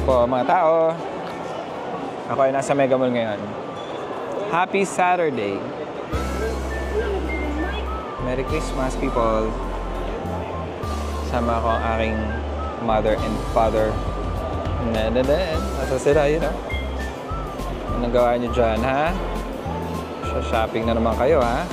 po mga tao. Ako ay nasa Mega Mall ngayon. Happy Saturday. Merry Christmas, people. Sama ko ang aking mother and father. Nasa sila, yun, oh. Anong gawa nyo dyan, ha? Shopping na naman kayo, ha?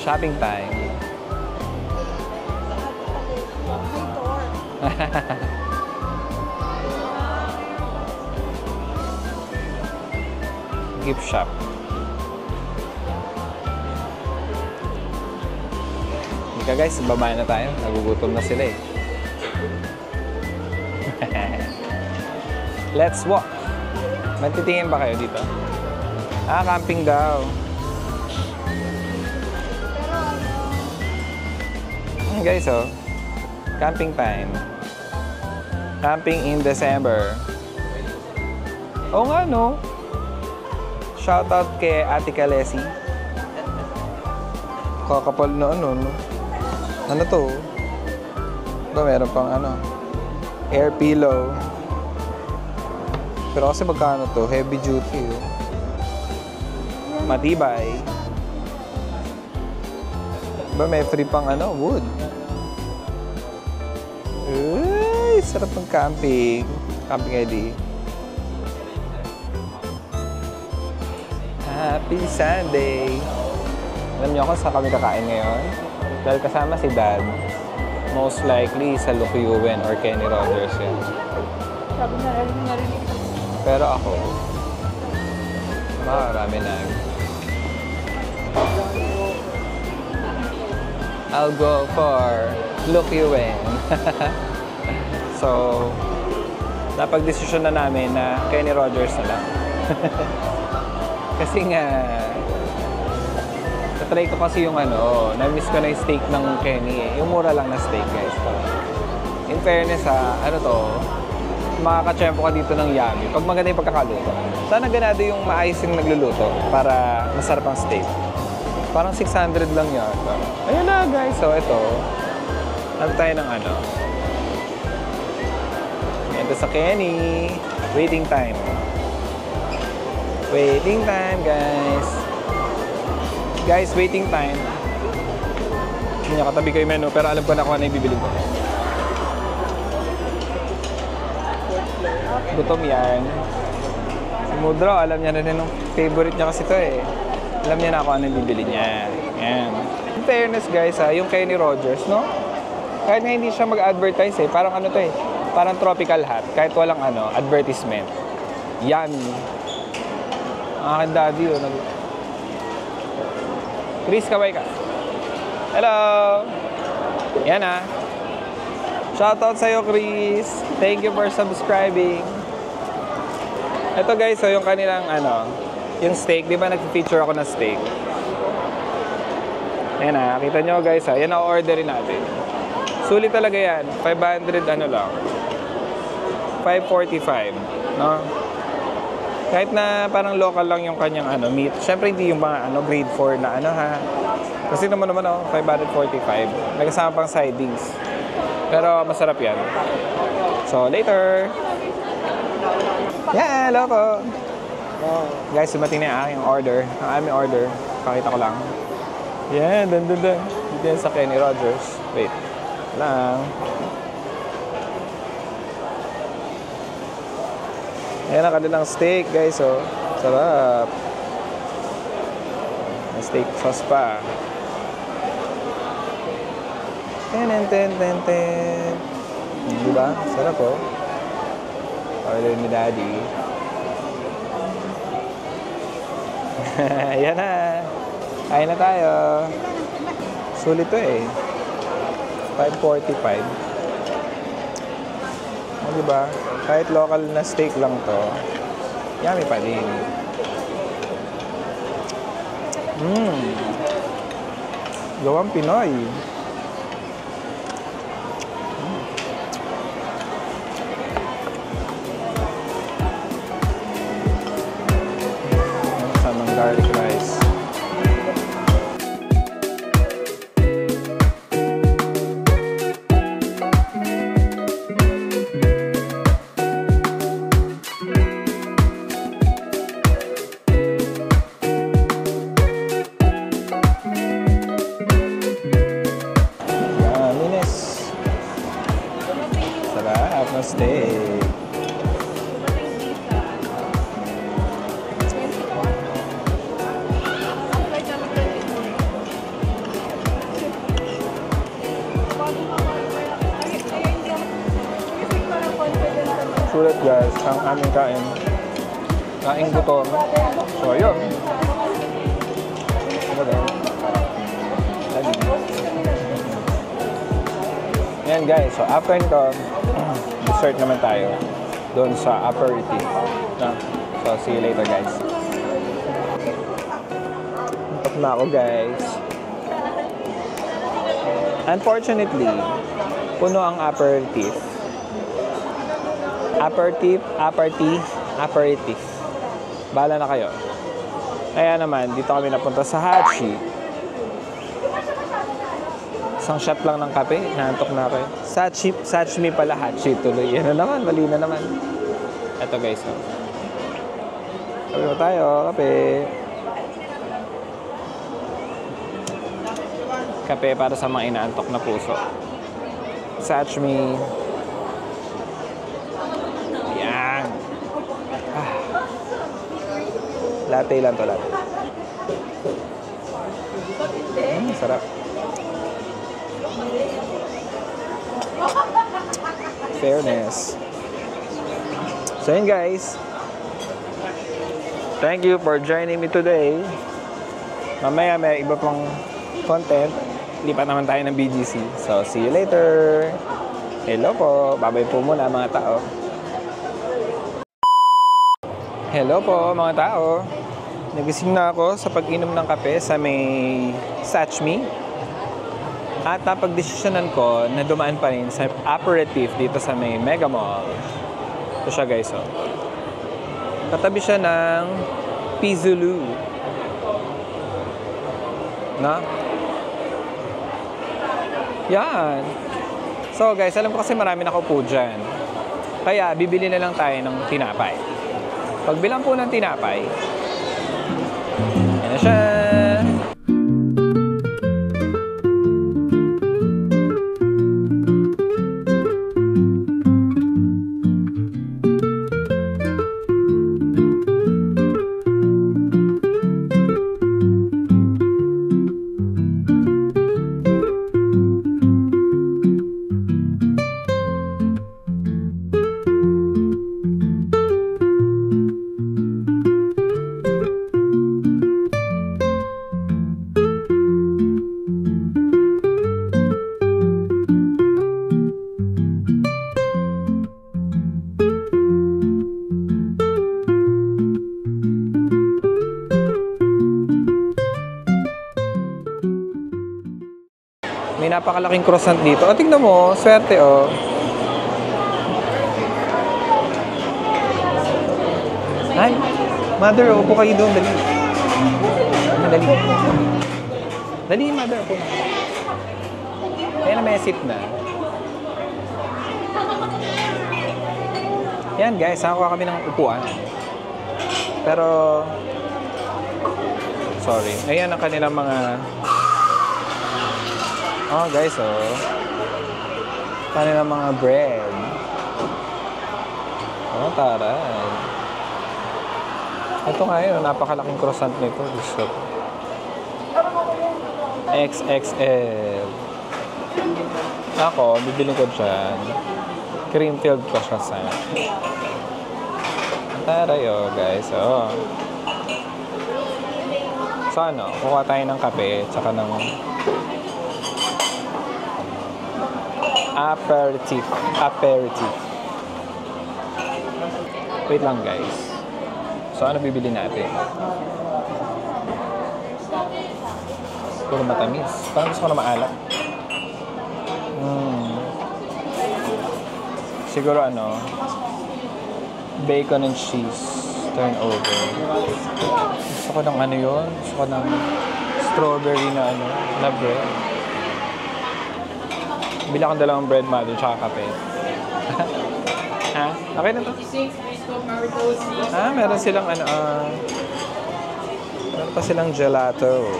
Shopping time. Gift shop. Hindi ka guys, babaya na tayo. Nagugutom na sila eh. Let's walk. Matitingin ba kayo dito? Camping daw. Guys, oh. Camping time. Camping in December. Oo nga, no? Shoutout kay Ate Kalesi. Kakapal na ano, no? Ano to? Ba, meron pang ano? Air pillow. Pero kasi magkano to? Heavy duty, oh. Matibay. Ba, may free pang ano? Wood. Uy, sarap ng camping. Camping ID. Happy Sunday! Alam niyo kung saan kami kakain ngayon? Dahil kasama si Dad. Most likely sa Luke Ewen or Kenny Rogers yan. Sabi na narinig. Pero ako, marami na. I'll go for Luke Ewen. So, napag-desisyon na namin na Kenny Rogers na lang. Kasi nga, natry ko kasi yung ano, na-miss ko na yung steak ng Kenny eh. Yung mura lang na steak, guys. In fairness ha, ano to, makakachempo ka dito ng Yummy pag maganda yung pagkakaluto. Sana ganado yung maayos yung nagluluto para masarap ang steak. Parang 600 lang yata. Ayun na guys, so ito. Ano tayo ng ano? Ito sa Kenny. Waiting time. Waiting time, guys. Guys, waiting time. Hindi niya katabi ko yung menu, pero alam ko na kung ano yung bibili ko. Gutom yan. Si Mudro, alam niya na rin yung favorite niya kasi ito eh. Alam niya na kung ano yung bibili niya. Yan. In fairness, guys, ha, yung Kenny Rogers, no? Kahit nga hindi siya mag-advertise eh. Parang ano to eh. Parang tropical hat. Kahit walang ano, advertisement. Yummy. Ang aking daddy, oh. Chris, kaway ka. Hello! Yan, ha. Shoutout sa'yo, Chris. Thank you for subscribing. Ito, guys, so yung kanilang, ano, yung steak. Di ba nag-feature ako na steak? Yan, ha. Kita nyo, guys, ha. Yan ang orderin natin. Sulit talaga yan. 500, ano lang. 545, no? Kahit na parang local lang yung kanyang ano, meat. Siyempre hindi yung mga ano, grade 4 na ano ha. Kasi naman oh, 545. May kasama pang sidings. Pero masarap yan. So later. Yeah, hello po. Guys, sumating na yung aking order. Ang aming order. Pakita ko lang. Yeah, dun. Dito yan sa Kenny Rogers. Wait. Lang. Ayan ang kanilang steak, guys, oh. Sarap. May steak sauce pa. Ten. Diba? Sarap, oh. Order ni Daddy. Ayan na. Kain na tayo. Sulit to eh. 545. Diba? Kahit local na steak lang to, yummy pa din. Gawang Pinoy. Samang garlic rice. na steak. Sulit guys, ang aming kain. Kain gutom. So, ayun. Yan guys, so after nito, dessert naman tayo doon sa aperitif. So, see you later guys. Tapos na ako guys. Unfortunately, puno ang aperitif. Aperitif. Bahala na kayo. Kaya naman, dito kami napunta sa Hachi. Isang shot lang ng kape, naantok na ako. Sashimi pala, Hachi tuloy. Yan na naman, mali na naman. Ito guys, oh. Kape mo tayo, kape. Kape para sa mga inaantok na puso. Sashimi. Yan. Latte lang to, latte. Sarap. Fairness. So yun guys. Thank you for joining me today. Mamaya may iba pang content. Lipat naman tayo ng BGC. So see you later. Hello po. Babay po muna mga tao. Hello po mga tao. Nagising na ako sa pag-inom ng kape sa may Sashimi. At napag-desisyonan ko na dumaan pa rin sa aperitif dito sa may Mega Mall. Ito siya guys, oh. Katabi siya ng Pizulu. Na? Yan. So guys, alam ko kasi marami nakaupo dyan. Kaya bibili na lang tayo ng tinapay. Pagbilang po ng tinapay, yan na siya. May napakalaking croissant dito. O, tignan mo. Swerte, oh. Ay, mother, upo kayo doon. Dali. Dali. Dali, mother, upo. Ayan na, may seat na. Yan, guys. Nakakuha kami ng upuan. Pero, sorry. Ayan ang kanilang mga... Oh, guys, oh. Kanilang mga bread. Oh, taray. Ito nga yun, napakalaking croissant nito. Gusto. XXL. Ako, bibili ko dyan. Cream-filled ko siya sa. Taray, oh, guys, oh. So, ano, kuha tayo ng kape, tsaka ng... Aperitif. Wait lang guys. So ano bibili natin? Puro matamis. Parang gusto ko na maalat. Siguro ano, bacon and cheese turnover. Gusto ko ng ano yun? Gusto ko ng strawberry na ano, na bread. Bili akong dalawang bread, mother, tsaka kape. Ha? Okay na to? Meron silang ano, meron pa silang gelato.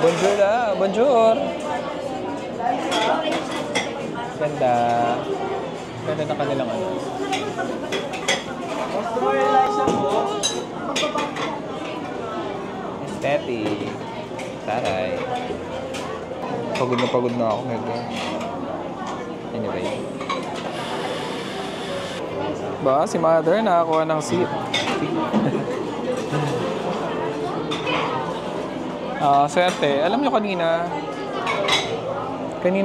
Bonjour na. Bonjour. Ganda. Ganda na kanilang ano. Aesthetic. Taray. Pagod na ako. Anyway. Ba, si Mother nakakuha ng seat. Swerte. Alam nyo kanina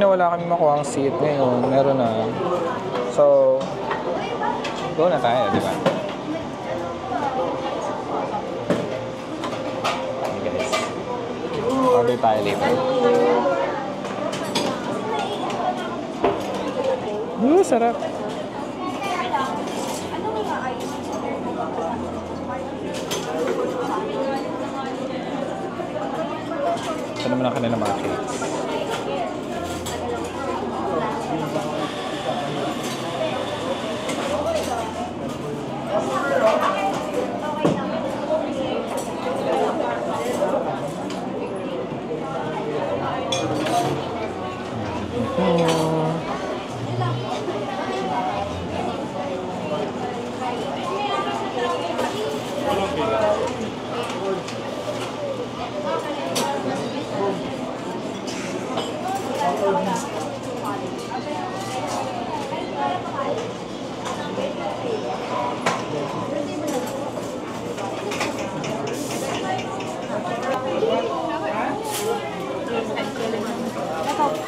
wala kami makuha ang seat. Ngayon, meron na. So, go na tayo, di ba? Okay, guys. Order tayo later. Sarap. Ito naman ang kanila mga cakes.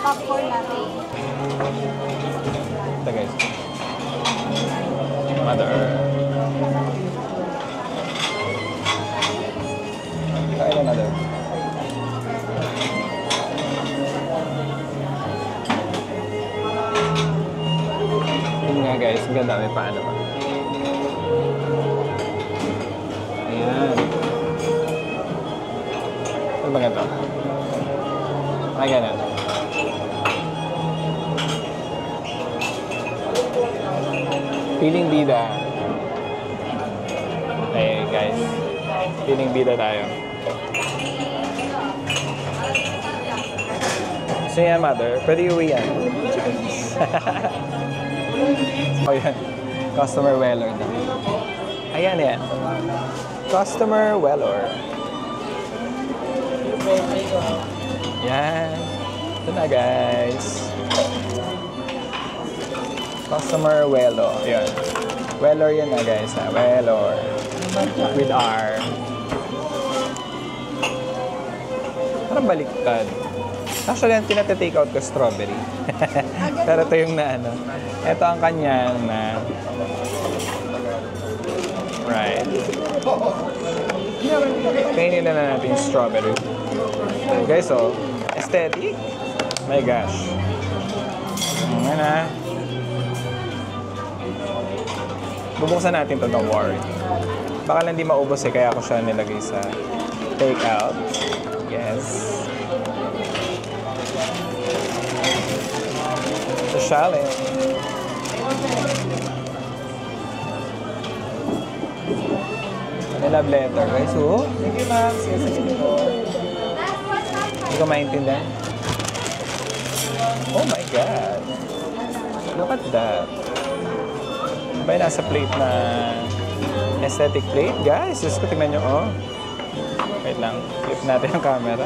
Popcorn natin. Ito guys. Mother. Kain na mother. Yun nga guys, ang ganda may paano pa. Ayan. Ano ba ganito? Ay, ganun. Feeling bida. Hey guys, feeling bida tayo. So yan, Mother, pwede iuwi yan. O yan, customer Weller na. Ayan yan. Customer Weller. Yan. Ito na guys. Customer Welo. Yun. Weller yan na guys. Weller. With R. Parang baliktad. Actually, yung tinata-take out ko strawberry. Pero ito yung na ano. Ito ang kanyang na... Right. Kainin na natin yung strawberry. Guys, oh. Aesthetic. My gosh. Ayan na. Bubuksan natin ito, don't worry. Baka lang di maubos eh, kaya ako siya nilagay sa take out. Yes. So, shallot. Love letter, guys. Oh, thank you, ma'am. Sige po. Hindi ko maintindihan. Oh my God. Look at that. May nasa plate na aesthetic plate. Guys, just ko tingnan nyo, oh. Wait lang. Flip natin yung camera.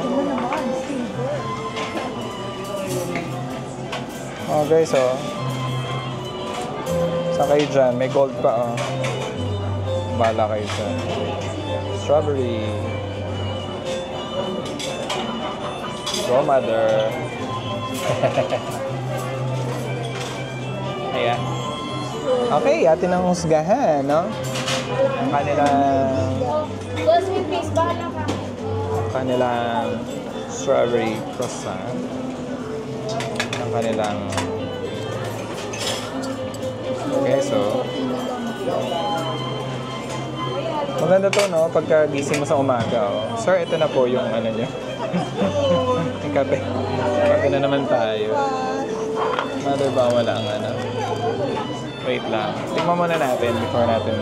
Oh, guys, oh. Saan kayo dyan? May gold pa, oh. Bala kayo dyan. Strawberry. Go, Mother. Ayan. Okay, atin ang husgahan, no? Ang kanilang... Boss, may face, bahala ka. Ang kanilang strawberry croissant. Ang kanilang... Okay, so... Maganda to, no? Pagka gising mo sa umaga, oh. Sir, ito na po yung ano nyo. Yung kape. Kape na naman tayo. Mother, ba wala ang ano? Wait lang. Tingnan muna natin before natin.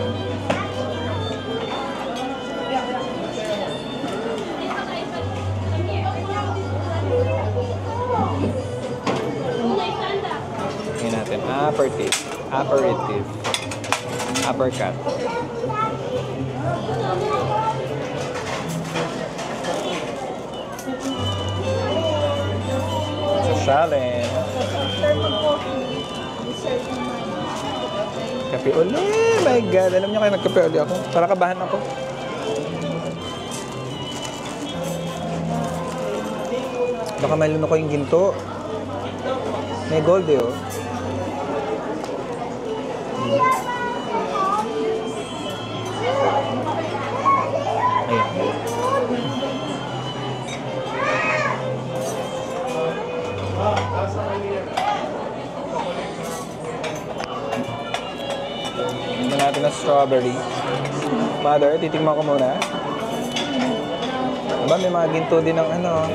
aperitif. Aperitif. Uppercut. Sosyalin. After mag-coffee, dessert naman. Kape uli. My God. Alam niyo kayo, nagkape uli ako. Para kabahan ako. Baka may luno ko yung ginto. May gold eh, oh. Ayan. Tingnan natin ang strawberry. Mother, titigman ko muna. Aba, may mga ginto din ng ano.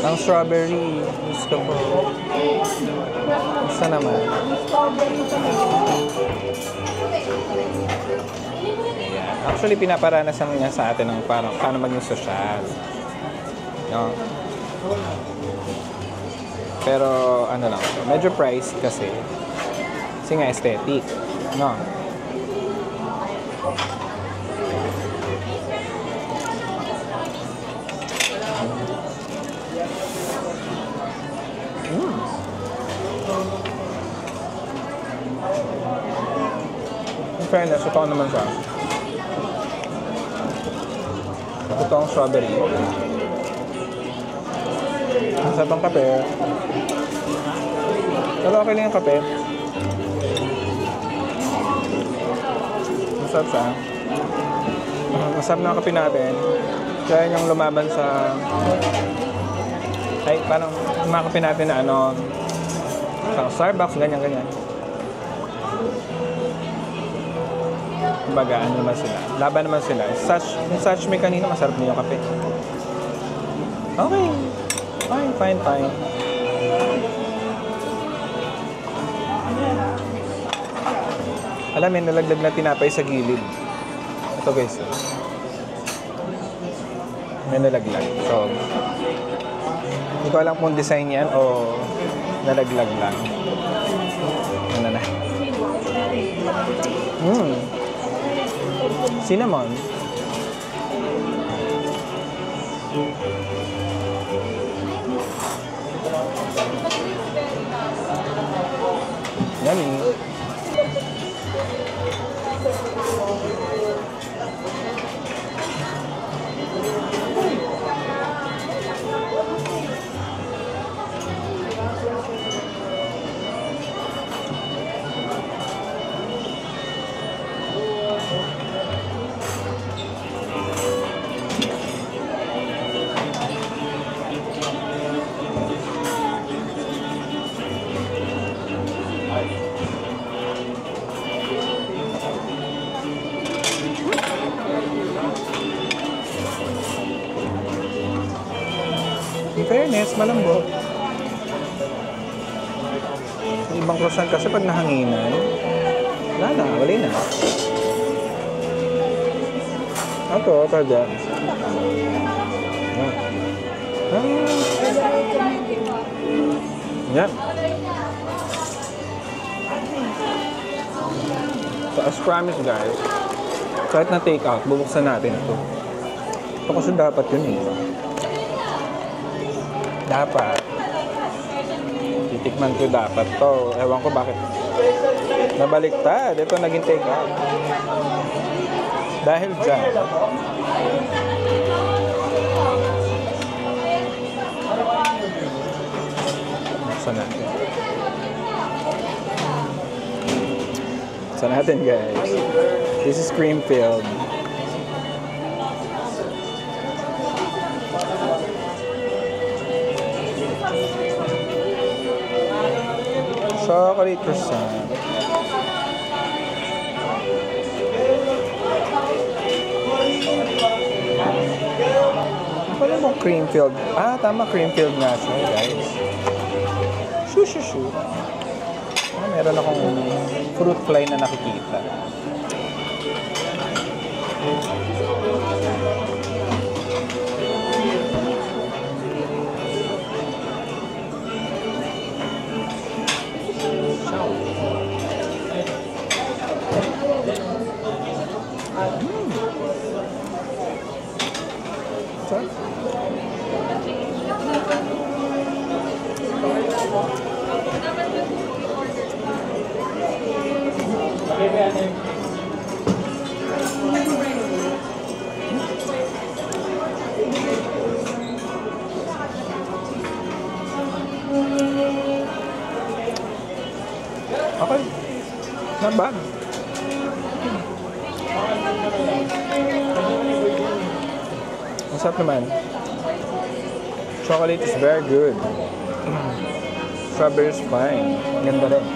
Ang strawberry. Gusto ko. Gusto naman. Actually, pinaparanasan niya sa atin ng paano maging sosyal. No? Pero, ano lang, medyo pricey kasi. Kasi nga aesthetic. No? In fairness, ito naman siya. Ito ang strawberry. Masarap ang kape. Pero okay lang yung kape. Masarap siya. Masarap na ang kape natin. Kaya yung lumaban sa... Ay, parang mga kape natin na ano... Sa Starbucks, ganyan-ganyan. Kumbaga, ano naman sila. Laban naman sila. Such me kanina, masarap niyo yung kape. Okay. Fine. Alam, may nalaglag na tinapay sa gilid. Ito guys. May nalaglag. So, hindi ko alam kung design yan o nalaglag lang. Ano na? Cinnamon. Yummy. In fairness, malambot. Sa ibang croissant kasi pag nahanginan, wala na. Ito, kada. Yan. So, as promised guys, kahit na take out, bubuksan natin ito. Ito kasi dapat yun eh. Dapat. Titikman ko dapat to. Ewan ko bakit. Nabaliktad. Ito naging take out. Dahil dyan. Buksan natin. Buksan natin guys. This is cream filled. Chocolate croissant. Wala mong cream filled. Ah, tama, cream filled nga siya, guys. Shoo. Ah, meron akong fruit fly na nakikita. Sarap. Okay. Not bad. Masarap naman. Chocolate is very good. Strawberry is fine. Ganda rin.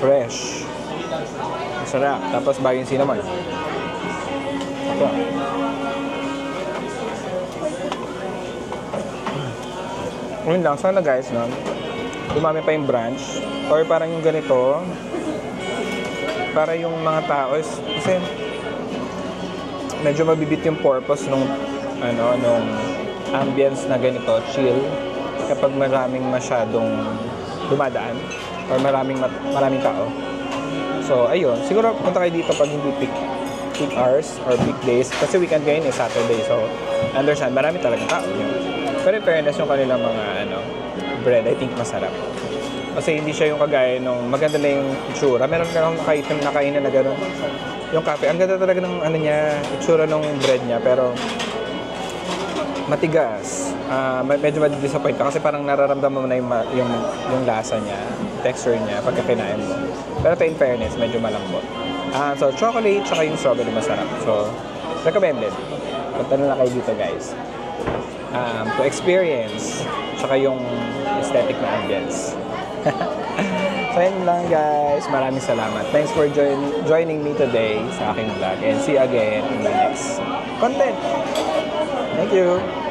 Fresh. Masarap. Tapos bagong cinnamon. Ito. Yun lang. Sana guys, no? Dumami pa yung branch. Or parang yung ganito. Para yung mga tao is, kasi medyo mabibit yung purpose nung nung ambience na ganito, chill, kapag maraming masyadong dumadaan or maraming tao. So, ayun. Siguro punta kayo dito pag hindi peak hours or peak days. Kasi weekend ngayon is Saturday. So, understand, marami talagang tao yun. Pero in fairness, yung kanilang mga bread, I think masarap. Kasi hindi siya yung kagaya nung maganda na yung itsura. Meron ka akong nakainan na gano'n. Yung cafe, ang ganda talaga ng itsura ng bread niya. Pero matigas. Medyo ma-disappoint ka kasi parang nararamdaman mo na yung lasa niya, texture niya pagka kinain mo. Pero in fairness, medyo malambot. So, chocolate tsaka yung strawberry masarap. So, recommended. Punta na lang kayo dito, guys. To experience tsaka yung aesthetic na ambience. So, yun lang guys. Maraming salamat. Thanks for joining me today sa aking vlog. And see you again in the next content. Thank you.